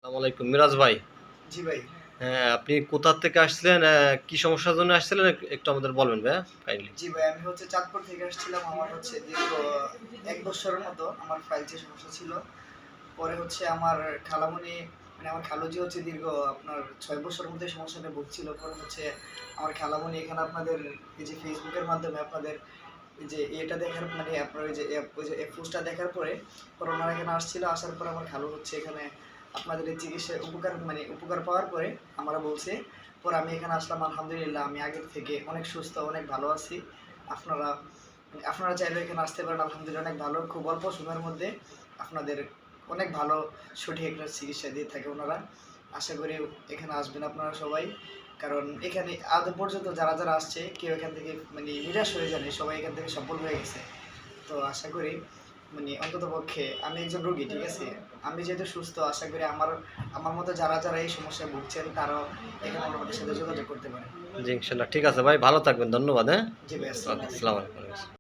আসসালামু আলাইকুম মিরাজ ভাই। জি ভাই। হ্যাঁ, আপনি কোথা থেকে আসছিলেন? কি সমস্যার জন্য আসছিলেন? একটু আমাদের বলবেন ভাইয়া কাইন্ডলি। জি ভাই, আমি চাঁদপুর থেকে আসছিলাম। আমার দীর্ঘ ১ বছরের মতো আমার ফাইলসের সমস্যা ছিল। পরে আমার খালামণি মানে আমার খালুজি দীর্ঘ আপনার ৬ বছরের মধ্যে এই সমস্যাটা ভুগছিল। পরে আমার খালামণি এখানে আপনাদের এই যে Facebook এর মাধ্যমে আপনাদের এই যে এটা দেখার মানে আপনার ওই যে পোস্টটা দেখার পরে ওনারা এখানে আসছিল। আসার পরে আমার খালু এখানে আপনাদের এই চিকিৎসার উপকার পাওয়ার পরে আমারা বলছে। পরে আমি এখানে আসলাম। আলহামদুলিল্লাহ আমি আগের থেকে অনেক সুস্থ, অনেক ভালো আছি। আপনারা আপনারা চাইলে এখানে আসতে পারেন। আলহামদুলিল্লাহ অনেক ভালো, খুব অল্প সময়ের মধ্যে আপনাদের অনেক ভালো সঠিক একটা চিকিৎসা দিয়ে থাকে ওনারা। আশা করি এখানে আসবেন আপনারা সবাই। কারণ এখানে আজ পর্যন্ত যারা আসছে কেউ এখান থেকে নিরাশ হয়ে যায়নি, সবাই এখান থেকে সফল হয়ে গেছে। তো আশা করি অন্ততপক্ষে আমি একজন রোগী, ঠিক আছে? আমি যেহেতু সুস্থ, আশা করি আমার আমার মতো যারা এই সমস্যায় ভুগছেন তারাও এখানে আমাদের সাথে যোগাযোগ করতে পারেন। জি, ইনশাআল্লাহ। ঠিক আছে ভাই, ভালো থাকবেন। ধন্যবাদ। হ্যাঁ? জি ভাই, ওকে, আসসালামু আলাইকুম। আসসালামু আলাইকুম।